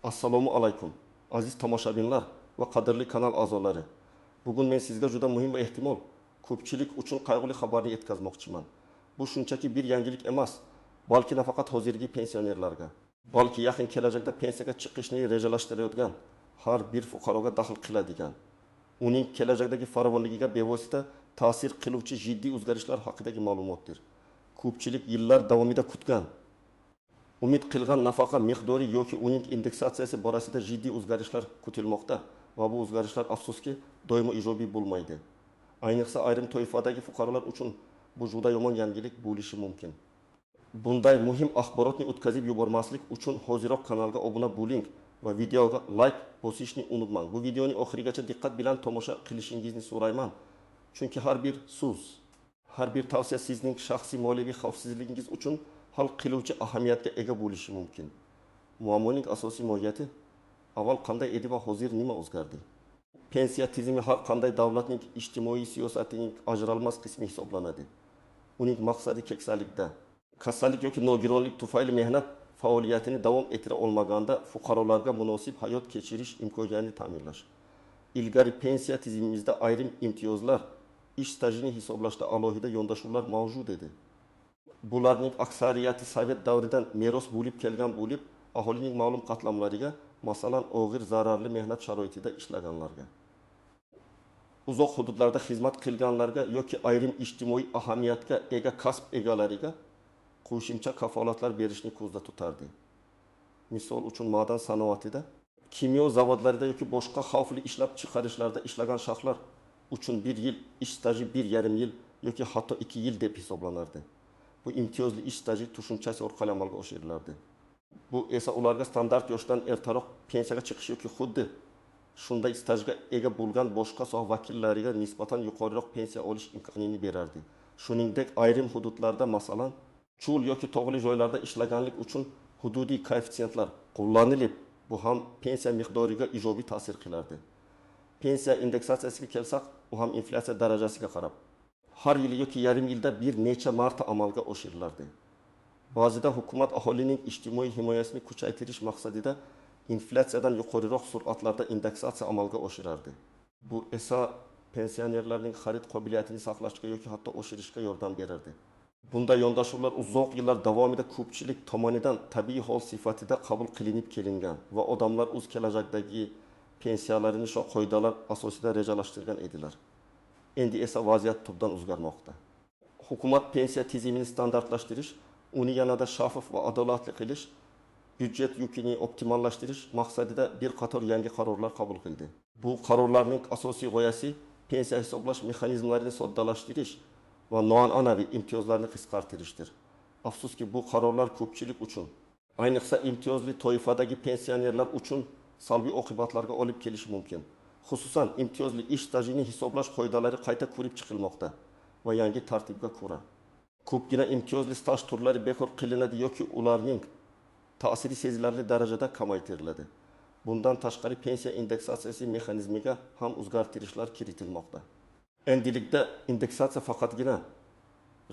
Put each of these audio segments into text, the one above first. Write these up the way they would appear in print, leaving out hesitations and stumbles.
Assalomu alaykum, aziz tomoshabinlar va qadrli kanal a'zolari. Bugun men sizga juda muhim va ehtimol ko'pchilik uchun qayg'uli xabarni yetkazmoqchiman. Bu shunchaki bir yangilik emas, balki nafaqat hozirgi pensionerlarga, balki yaqin kelajakda pensiyaga chiqishni rejalashtirayotgan har bir fuqaroga daxl qiladigan, uning kelajakdagi farovonligiga bevosita ta'sir qiluvchi jiddiy o'zgarishlar haqidagi ma'lumotdir. Ko'pchilik yillar davomida kutgan, umid qilgan nafaqa miqdori yoki uning indeksatsiyasi borasida jiddiy o'zgarishlar kutilmoqda va bu o'zgarishlar afsuski doimo ijobiy bo'lmaydi. Ayniqsa ayrim toifadagi fuqarolar uchun bu juda yomon yangilik bo'lishi mumkin. Bunday muhim axborotni o'tkazib yubormaslik uchun hoziroq kanalga obuna bo'ling va videoga like bosishni unutmang. Bu videoni oxirigacha diqqat bilan tomosha qilishingizni so'rayman. Chunki har bir so'z, har bir tavsiya sizning shaxsiy moliyaviy xavfsizligingiz uchun hal qiluvchi ahamiyatga ega bo'lishi mumkin. Muammoning asosiy mohiyati avval qanday edi va hozir nima o'zgardi? Pensiya tizimi har qanday davlatning ijtimoiy siyosatining ajralmas qismi hisoblanadi. Uning maqsadi keksalikda, kasallik yoki nogironlik tufayli mehnat faoliyatini davom ettira olmaganda fuqarolarga munosib hayot kechirish imkoniyatini ta'minlash. Ilgari pensiya tizimimizda ayrim imtiyozlar, ish stajini hisoblashda alohida yondashuvlar mavjud edi. Bularning aksariyati Sovet davridan meros bo'lib kelgan bo'lib, aholining ma'lum qatlamlariga, masalan, og'ir zararli mehnat sharoitida ishlaganlarga, uzoq hududlarda xizmat qilganlarga yoki ayrim ijtimoiy ahamiyatga ega kasb egalariga qo'shimcha kafolatlar berishni ko'zda tutardi. Misol uchun madan sanoatida, kimyo zavodlarida yoki boshqa xavfli ishlab chiqarishlarda ishlagan shaxslar uchun 1 yil ish staji 1,5 yil yoki hatto 2 yil deb hisoblanardi. Bu imtiyozli ish staji tushunchasi orqali amalga oshirilardi. Bu esa ularga standart yoshdan ertaroq pensiyaga chiqish yoki xuddi shunday stajga ega bo'lgan boshqa soha vakillariga nisbatan yuqoriroq pensiya olish imkonini berardi. Shuningdek, ayrim hududlarda, masalan, cho'l yoki tog'li joylarda ishlaganlik uchun hududiy koeffitsiyentlar qo'llanilib, bu ham pensiya miqdoriga ijobiy ta'sir qilardi. Pensiya indeksatsiyasiga kelsak, u ham inflyatsiya darajasiga qarab har yil yoki yarim yilda bir necha marta amalga oshirilardi. Ba'zida hukumat aholining ijtimoiy himoyasini kuchaytirish maqsadida inflyatsiyadan yuqoriroq sur'atlarda indeksatsiya amalga oshirardi. Bu esa pensionerlarning xarid qobiliyatini saqlashga yoki hatto oshirishga yordam berardi. Bunday yondashuvlar uzoq yillar davomida ko'pchilik tomonidan tabiiy hol sifatida qabul qilinib kelingan va odamlar o'z kelajakdagi pensiyalarini shu qoidalar asosida rejalashtirgan edilar. Endi esa vaziyat tubdan o'zgarmoqda. Hukumat pensiya tizimini standartlashtirish, uni yanada shaffof va adolatli qilish, byudjet yukini optimallashtirish maqsadida bir qator yangi qarorlar qabul qildi. Bu qarorlarning asosiy g'oyasi pensiya hisoblash mexanizmlarini soddalashtirish va noan'anaviy imtiyozlarni qisqartirishdir. Afsuski, bu qarorlar ko'pchilik uchun, ayniqsa imtiyozli toifadagi pensionerlar uchun salbiy oqibatlarga olib kelishi mumkin. Xususan, imtiyozli ish stajini hisoblash qoidalari qayta ko'rib chiqilmoqda va yangi tartibga ko'ra ko'pgina imtiyozli staj turlari bekor qilinadi yoki ularning ta'siri sezilarli darajada kamaytiriladi. Bundan tashqari pensiya indeksatsiyasi mexanizmiga ham o'zgartirishlar kiritilmoqda. Endilikda indeksatsiya faqatgina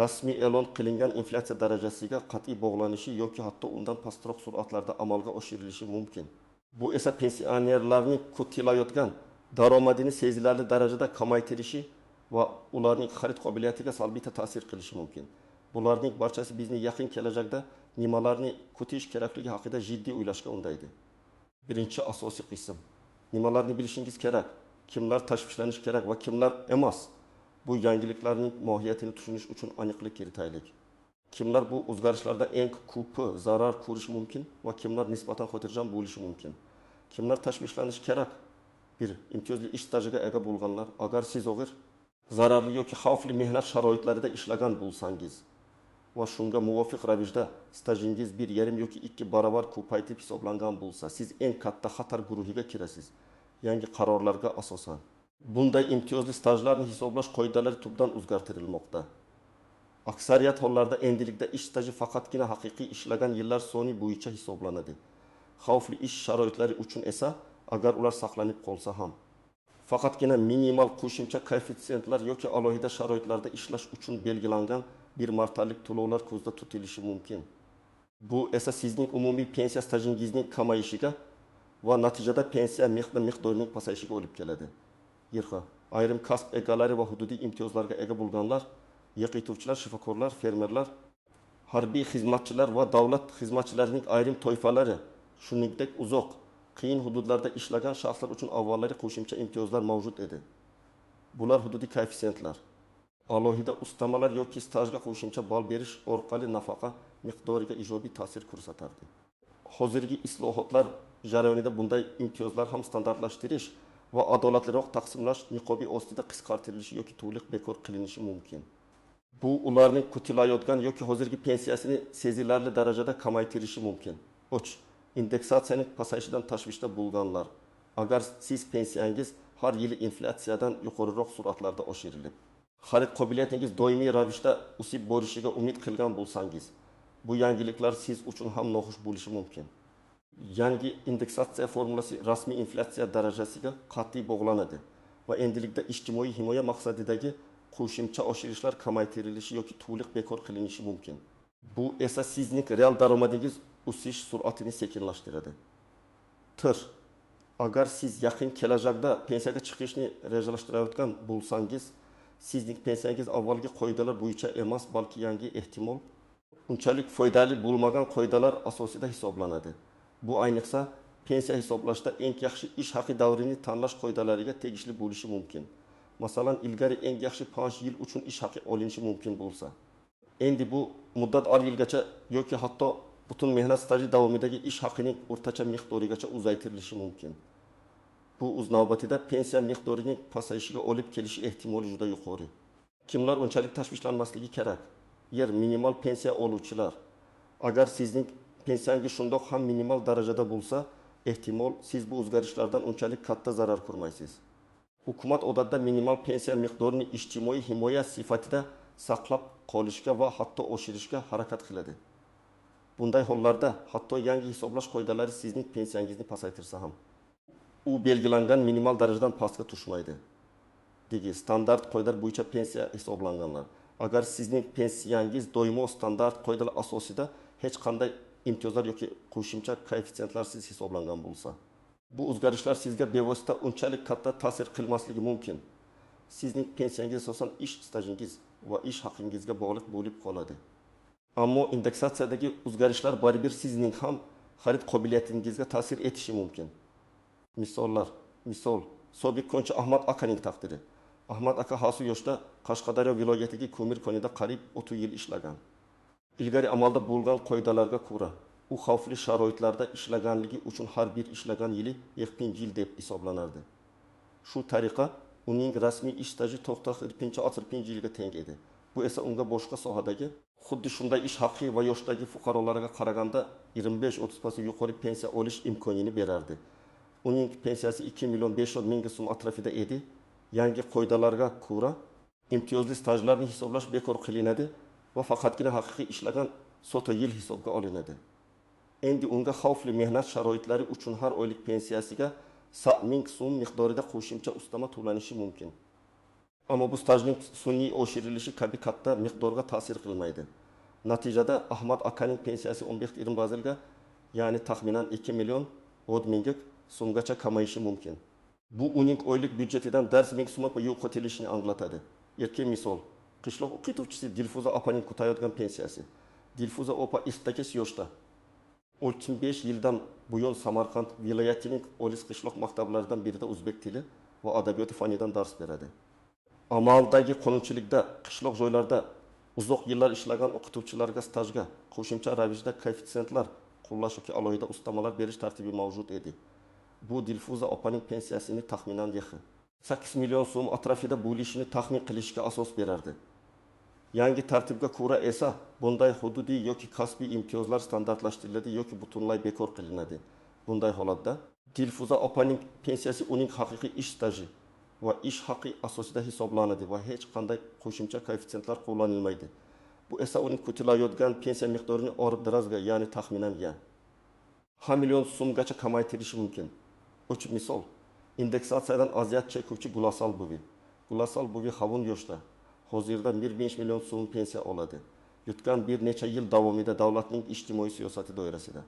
rasmiy e'lon qilingan inflyatsiya darajasiga qat'iy bog'lanishi yoki hatto undan pastroq sur'atlarda amalga oshirilishi mumkin. Bu esa pensionerlarning kutilayotgan daromadini sezilarli darajada kamaytirishi va ularning xarid qobiliyatiga salbiy ta'sir qilishi mumkin. Bularning barchasi bizni yaqin kelajakda nimalarni kutish kerakligi haqida jiddiy o'ylashga undaydi. Birinchi asosiy qism: nimalarni bilishingiz kerak, kimlar tashvishlanish kerak va kimlar emas. Bu yangiliklarning mohiyatini tushunish uchun aniqlik kiritaylik. Kimlar bu o'zgarishlarda eng ko'p zarar ko'rish mumkin va kimlar nisbatan xotirjam bo'lishi mumkin? Kimlar tashvishlanish kerak? 1. Imtiyozli ish stajiga ega bo'lganlar. Agar siz og'ir, zararli yoki xavfli mehnat sharoitlarida ishlagan bo'lsangiz va shunga muvofiq ravishda stajingiz 1,5 yoki 2 barobar ko'paytib hisoblangan bo'lsa, siz eng katta xatar guruhiga kirasiz. Yangi qarorlarga asosan bunday imtiyozli stajlarni hisoblash qoidalari tubdan o'zgartirilmoqda. Aksariyat hollarda endilikda ish staji faqatgina haqiqiy ishlagan yillar soni bo'yicha hisoblanadi. Xavfli ish sharoitlari uchun esa, agar ular saqlanib qolsa ham, faqatgina minimal qo'shimcha koeffitsiyentlar yoki alohida sharoitlarda ishlash uchun belgilangan bir martalik to'lovlar ko'zda tutilishi mumkin. Bu esa sizning umumiy pensiya stajingizning kamayishiga va natijada pensiya miqdorining pasayishiga olib keladi. Yerga ayrim kasb egalari va hududiy imtiyozlarga ega bo'lganlar, yiqituvchilar, shifokorlar, fermerlar, harbiy xizmatchilar va davlat xizmatchilarining ayrim toifalari, shuningdek uzoq, qiyin hududlarda ishlagan shaxslar uchun avvallari qo'shimcha imtiyozlar mavjud edi. Bular hududiy koeffitsiyentlar, alohida ustamalar yoki stajga qo'shimcha ball berish orqali nafaqa miqdoriga ijobiy ta'sir ko'rsatardi. Hozirgi islohotlar jarayonida bunday imtiyozlar ham standartlashtirish va adolatliroq taqsimlash niqobi ostida qisqartirilishi yoki to'liq bekor qilinishi mumkin. Bu ularning kutilayotgan yoki hozirgi pensiyasini sezilarli darajada kamaytirishi mumkin. 3. Indeksatsiyaning pasayishidan tashvishda bo'lganlar. Agar siz pensiyangiz har yili inflyatsiyadan yuqoriroq sur'atlarda oshirilib, xarid qobiliyatingiz doimiy ravishda o'sib borishiga umid qilgan bo'lsangiz, bu yangiliklar siz uchun ham noxush bo'lishi mumkin. Yangi indeksatsiya formulasi rasmiy inflyatsiya darajasiga qat'iy bog'lanadi va endilikda ijtimoiy himoya maqsadidagi qo'shimcha oshirishlar kamaytirilishi yoki to'liq bekor qilinishi mumkin. Bu esa sizning real daromadingiz o'sish sur'atini sekinlashtiradi. 4. Agar siz yaqin kelajakda pensiyaga chiqishni rejalashtirayotgan bo'lsangiz, sizning pensiyangiz avvalgi qoidalar bo'yicha emas, balki yangi ehtimol unchalik foydali bo'lmagan qoidalar asosida hisoblanadi. Bu ayniqsa pensiya hisoblashda eng yaxshi ish haqi davrini tanlash qoidalariga tegishli bo'lishi mumkin. Masalan, ilgari eng yaxshi 5 yil uchun ish haqi olinishi mumkin bo'lsa, endi bu muddat 6 yilgacha yoki hatto butun mehnat staji davomidagi ish haqining o'rtacha miqdorigacha uzaytirilishi mumkin. Bu o'z navbatida pensiya miqdorining pasayishiga olib kelishi ehtimoli juda yuqori. Kimlar unchalik tashvishlanmasligi kerak? Minimal pensiya oluvchilar. Agar sizning pensiyangiz shundoq ham minimal darajada bo'lsa, ehtimol siz bu o'zgarishlardan unchalik katta zarar ko'rmaysiz. Hukumat odatda minimal pensiya miqdorini ijtimoiy himoya sifatida saqlab qolishga va hatto oshirishga harakat qiladi. Bunday hollarda hatto yangi hisoblash qoidalari sizning pensiyangizni pasaytirsa ham, u belgilangan minimal darajadan pastga tushmaydi. Standart qoidalar bo'yicha pensiya hisoblanganlar. Agar sizning pensiyangiz doimo standart qoidalar asosida hech qanday imtiyozlar yoki qo'shimcha koeffitsiyentlarsiz hisoblangan bo'lsa, bu o'zgarishlar sizga bevosita unchalik katta ta'sir qilmasligi mumkin. Sizning pensiyangiz asosan ish stajingiz va ish haqingizga bog'liq bo'lib qoladi. Ammo indeksatsiyadagi o'zgarishlar baribir sizning ham xarid qobiliyatingizga ta'sir etishi mumkin. Misol, sobiq konchi Ahmad akaning taqdiri. Ahmad aka hasi yoshda Qashqadaryo viloyatiga ko'mir konida qariyb 30 yil ishlagan. Ilgari amalda bo'lgan qoidalarga ko'ra, u xavfli sharoitlarda ishlaganligi uchun har bir ishlagan yili 40 yil deb hisoblanardi. Shu tariqa uning rasmiy ish staji 40 yilga teng edi. Bu esa unga boshqa sohadagi xuddi shunday ish haqi va yoshdagi fuqarolarga qaraganda 25-30% yuqori pensiya olish imkonini berardi. Uning pensiyasi 2.500.000 so'm atrofida edi. Yangi qoidalarga ko'ra imtiyozli stajlarni hisoblash bekor qilinadi va faqatgina haqiqiy ishlagan sota yil hisobga olinadi. Endi unga xavfli mehnat sharoitlari uchun har oylik pensiyasiga 100.000 so'm miqdorida qo'shimcha ustama to'lanishi mumkin. Ammo bu stajning sun'iy oshirilishi kabi katta miqdorga ta'sir qilmaydi. Natijada Ahmad akaning pensiyasi 15 bazilga, ya'ni taxminan 2.1 million so'mgacha kamayishi mumkin. Bu uning oylik byudjetidan dars 1000 so'mga yo'qotilishini anglatadi. Misol, qishloq o'qituvchisi Dilfuza opaning kutayotgan pensiyasi. Dilfuza opa 28 yoshda 35 yildan buyon Samarqand viloyatining olis qishloq maktablaridan birida o'zbek tili va adabiyoti fanidan dars beradi. Amaldagi qonunchilikda qishloq joylarda uzoq yillar ishlagan o'qituvchilarga stajga qo'shimcha ravishda koeffitsiyentlar qo'llash yoki alohida ustamalar berish tartibi mavjud edi. Bu Dilfuza opaning pensiyasini taxminan 8 million so'm atrofida bo'lishini taxmin qilishga asos berardi. Yangi tartibga ko'ra esa bunday hududiy yoki kasbiy imtiyozlar standartlashtiriladi yoki butunlay bekor qilinadi. Bunday holatda Dilfuza opaning pensiyasi uning haqiqiy ish staji va ish haqi asosida hisoblanadi va hech qanday qo'shimcha koeffitsiyentlar qo'llanilmaydi. Bu esa uning kutilayotgan pensiya miqdorini oribdirazga, ya'ni taxminan 1 million so'mgacha kamaytirishi mumkin. Misol, indeksatsiyadan aziyat chekuvchi Gulasal buvi. Gulasal buvi havun yoshda. Hozirda 1.5 million so'm pensiya oladi. Yutgan bir necha yil davomida davlatning ijtimoiy siyosati doirasida.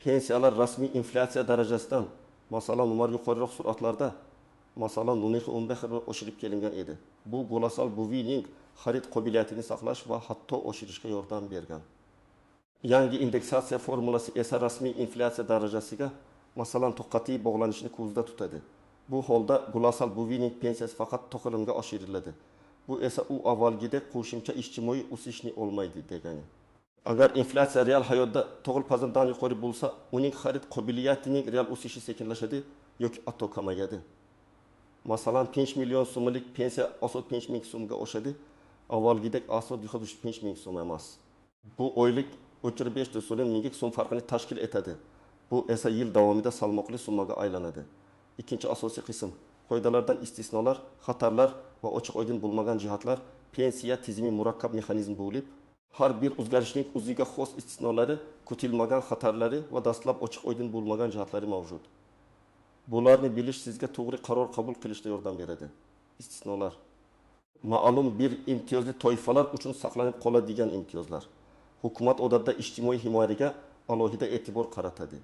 Pensiyalar rasmiy inflyatsiya darajasidan Masalan, umar yuqoriroq sur'atlarda masalan nunixi 15 xil oshirib kelingan edi. Bu global buvining xarid qobiliyatini saqlash va hatto oshirishga yordam bergan. Yangi indeksatsiya formulasi esa rasmiy inflyatsiya darajasiga masalan to'qati bog'lanishini ko'zda tutadi. Bu holda global buvining pensiyasi faqat to'qilimga oshiriladi. Bu esa u avvalgidek qo'shimcha ijtimoiy o'sishni olmaydi degani. Agar inflyatsiya real hayotda to'g'ri pazildan yuqori bo'lsa, uning xarid qobiliyatining real o'sishi sekinlashadi yoki hatto kamayadi. Masalan, 5 million so'mlik pensiya asod 5 ming so'mga oshadi, avvalgidek asod 5 ming so'm emas. Bu oylik 35 ming so'm farqini tashkil etadi. Bu esa yil davomida salmoqli summaga aylanadi. Ikkinchi asosiy qism qoidalardan istisnolar, xatarlar va ochiq oydin bo'lmagan jihatlar pensiya tizimi murakkab mexanizm bo'lib, har bir o'zgarishning o'ziga xos istisnolari, kutilmagan xatarlari va dastlab ochiq oydin bo'lmagan jihatlari mavjud. Bularni bilish sizga to'g'ri qaror qabul qilishda yordam beradi. Istisnolar ma'lum bir imtiyozli toifalar uchun saqlanib qoladigan imtiyozlar. Hukumat odatda ijtimoiy himoyaga alohida e'tibor qaratadi.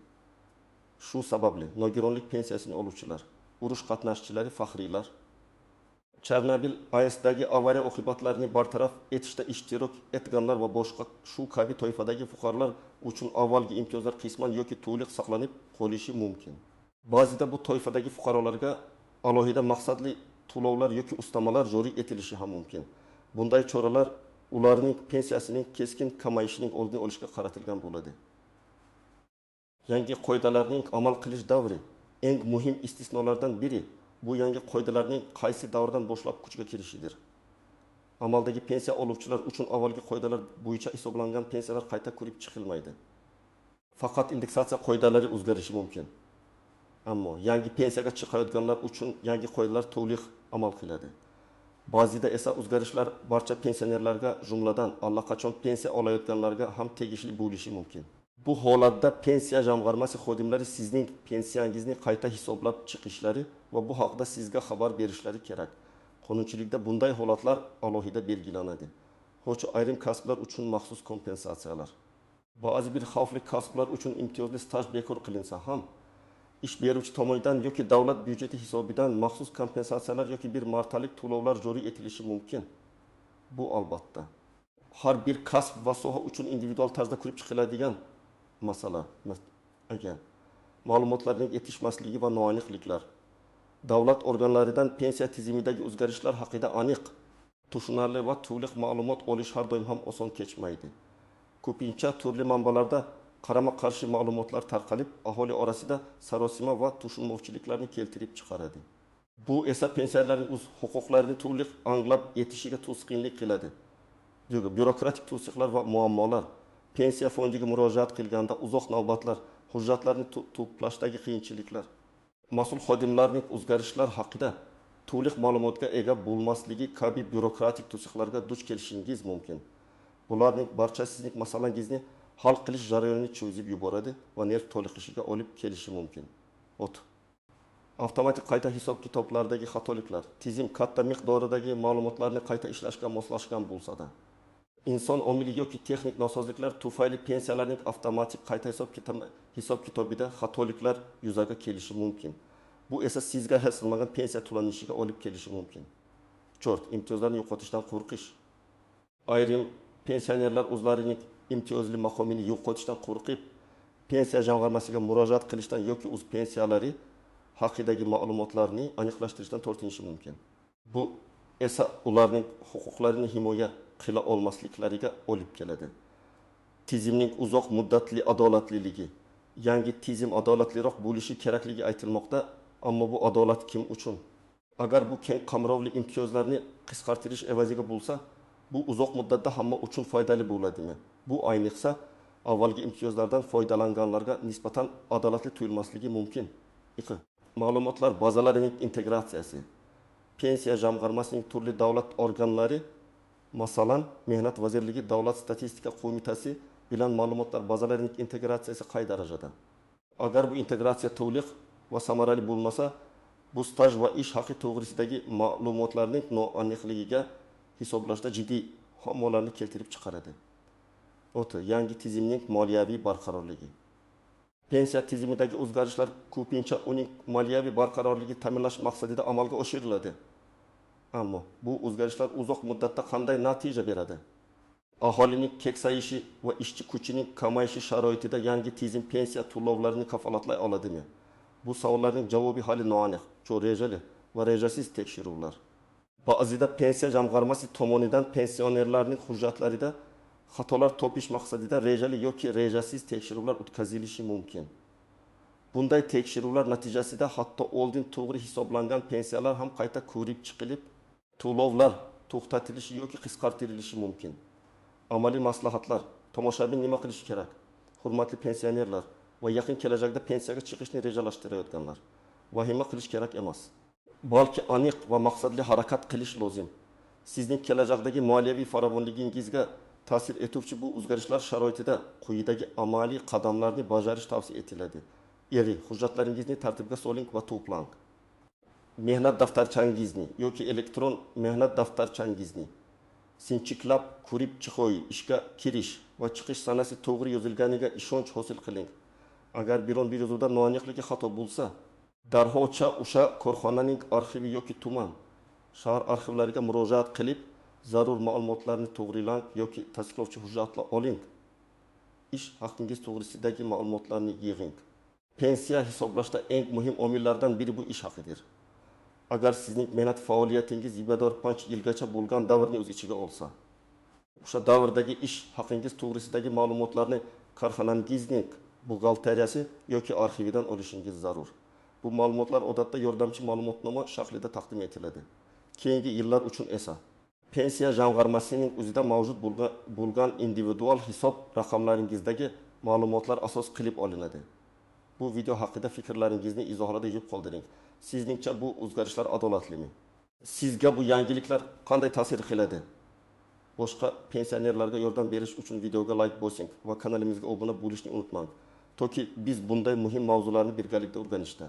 Shu sababli nogironlik pensiyasini oluvchilar, urush qatnashchilari, faxriylar, Chernobil AES'dagi avariya oqibatlarini bartaraf etishda ishtirok etganlar va boshqa shu kabi toifadagi fuqarolar uchun avvalgi imtiyozlar qisman yoki to'liq saqlanib qolishi mumkin. Ba'zida bu toifadagi fuqarolarga alohida maqsadli to'lovlar yoki ustamalar joriy etilishi ham mumkin. Bunday choralar ularning pensiyasining keskin kamayishining oldini olishga qaratilgan bo'ladi. Yangi qoidalarning amal qilish davri eng muhim istisnolardan biri bu yangi qoidalarning qaysi davrdan boshlab kuchga kirishidir. Amaldagi pensiya oluvchilar uchun avvalgi qoidalar bo'yicha hisoblangan pensiyalar qayta ko'rib chiqilmaydi. Faqat indeksatsiya qoidalari o'zgarishi mumkin. Ammo yangi pensiyaga chiqayotganlar uchun yangi qoidalar to'liq amal qiladi. Ba'zida esa o'zgarishlar barcha pensionerlarga, jumladan allaqachon pensiya olayotganlarga ham tegishli bo'lishi mumkin. Bu holatda pensiya jamg'armasi xodimlari sizning pensiyangizni qayta hisoblab chiqishlari va bu haqda sizga xabar berishlari kerak. Qonunchilikda bunday holatlar alohida belgilanadi. Ho'cha ayrim kasblar uchun maxsus kompensatsiyalar. Ba'zi bir xavfli kasblar uchun imtiyozli staj bekor qilinsa ham, ish beruvchi tomonidan yoki davlat byudjeti hisobidan maxsus kompensatsiyalar yoki bir martalik to'lovlar joriy etilishi mumkin. Bu albatta har bir kasb va soha uchun individual tarzda ko'rib chiqiladigan masala. Agar ma'lumotlarning yetishmasligi va noaniqliklar, davlat organlaridan pensiya tizimidagi o'zgarishlar haqida aniq, tushunarli va to'liq ma'lumot olish har doim ham oson kechmaydi. Ko'pincha turli manbalarda qarama-qarshi ma'lumotlar tarqalib, aholi orasida sarosima va tushunmovchiliklarni keltirib chiqaradi. Bu esa pensiyalarning o'z huquqlarini to'liq anglab yetishiga to'sqinlik qiladi. Bürokratik to'siqlar va muammolar, pensiya fondiga murojaat qilganda uzoq navbatlar, hujjatlarni to'plashdagi qiyinchiliklar, mas'ul xodimlarning o'zgarishlar haqida to'liq ma'lumotga ega bo'lmasligi kabi bürokratik to'siqlarga duch kelishingiz mumkin. Bularning barchasi sizning masalangizni hal qilish jarayonini cho'zib yuboradi va nerv toliqishiga olib kelishi mumkin. Avtomatik qayta hisob kitoblardagi xatoliklar, tizim katta miqdoridagi ma'lumotlarni qayta ishlashga moslashgan bo'lsa-da, inson omili yoki texnik nosozliklar tufayli pensiyalarning avtomatik qayta hisob kitobida xatoliklar yuzaga kelishi mumkin. Bu esa sizga hech qilmagan pensiya to'lanishiga olib kelishi mumkin. 4. Imtiyozlarni yo'qotishdan qo'rqish. Ayrim pensionerlar o'zlarining imtiyozli maqomini yo'qotishdan qo'rqib, pensiya jamg'armasiga murojaat qilishdan yoki o'z pensiyalari haqidagi ma'lumotlarni aniqlashtirishdan tortinishi mumkin. Bu esa ularning huquqlarini himoya qila olmasliklariga olib keladi. Tizimning uzoq muddatli adolatliligi. Yangi tizim adolatliroq bo'lishi kerakligi aytilmoqda, ammo bu adolat kim uchun? Agar bu keng qamrovli imtiyozlarni qisqartirish evaziga bo'lsa, bu uzoq muddatda hamma uchun foydali bo'ladimi? Bu ayniqsa avvalgi imtiyozlardan foydalanganlarga nisbatan adolatli tuyulmasligi mumkin. Ma'lumotlar bazalarining integratsiyasi. Pensiya jamg'armasining turli davlat organlari, masalan, Mehnat vazirligi, Davlat statistika qo'mitasi bilan ma'lumotlar bazalarining integratsiyasi qay darajada? Agar bu integratsiya to'liq va samarali bo'lmasa, bu staj va ish haqi to'g'risidagi ma'lumotlarning noaniqligiga hisoblashda jiddiy muammolarni keltirib chiqaradi. Yangi tizimning moliyaviy barqarorligi. Pensiya tizimidagi o'zgarishlar ko'pincha uning moliyaviy barqarorligini ta'minlash maqsadida amalga oshiriladi. Ammo bu o'zgarishlar uzoq muddatda qanday natija beradi? Aholining keksayishi va ishchi kuchining kamayishi sharoitida yangi tizim pensiya to'lovlarini kafolatlay oladimi? Bu savollarning javobi hali noaniq, cho'q rejali va rejasiz tekshiruvlar. Ba'zida pensiya jamg'armasi tomonidan pensionerlarning hujjatlarida xatolar topish maqsadida rejali yoki rejasiz tekshiruvlar o'tkazilishi mumkin. Bunday tekshiruvlar natijasida hatto oldin to'g'ri hisoblangan pensiyalar ham qayta ko'rib chiqilib, to'lovlar to'xtatilishi yoki qisqartirilishi mumkin. Amaliy maslahatlar: tomoshabin nima qilish kerak? Hurmatli pensionerlar va yaqin kelajakda pensiyaga chiqishni rejalashtirayotganlar, vahima qilish kerak emas. Balki aniq va maqsadli harakat qilish lozim. Sizning kelajakdagi moliyaviy farovonligingizga ta'sir etuvchi bu o'zgarishlar sharoitida quyidagi amaliy qadamlarni bajarish tavsiya etiladi. Hujjatlaringizni tartibga soling va to'plang. Mehnat daftarchangizni yoki elektron mehnat daftarchangizni sinchiklab ko'rib chiqing, ishga kirish va chiqish sanasi to'g'ri yozilganiga ishonch hosil qiling. Agar biron bir yozuvda noaniqligi xato bo'lsa, darhovcha o'sha korxonaning arxivi yoki tuman shahar arxivlariga murojaat qilib, zarur ma'lumotlarni to'g'rilang yoki tasdiqlovchi hujjatlar oling. Ish haqingiz to'g'risidagi ma'lumotlarni yig'ing. Pensiya hisoblashda eng muhim omillardan biri bu ish haqidir. Agar sizning mehnat faoliyatingiz 24 yilgacha bo'lgan davrni o'z ichiga olsa, o'sha davrdagi ish haqingiz to'g'risidagi ma'lumotlarni korxonangizning buxgalteriyasi yoki arxividan olishingiz zarur. Bu ma'lumotlar odatda yordamchi ma'lumotnoma shaklida taqdim etiladi. Keyingi yillar uchun esa pensiya jamg'armasining o'zida mavjud bo'lgan individual hisob raqamlaringizdagi ma'lumotlar asos qilib olinadi. Bu video haqida fikrlaringizni izohlarda yozib qoldiring. Sizningcha bu o'zgarishlar adolatlimi? Sizga bu yangiliklar qanday ta'sir qiladi? Boshqa pensionerlarga yordam berish uchun videoga like bosing va kanalimizga obuna bo'lishni unutmang. Toki biz bunday muhim mavzularni birgalikda o'rganishda,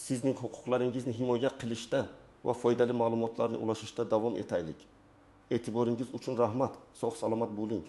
sizning huquqlaringizni himoya qilishda va foydali ma'lumotlarni ulashishda davom etaylik. E'tiboringiz uchun rahmat. Sog' salomat bo'ling.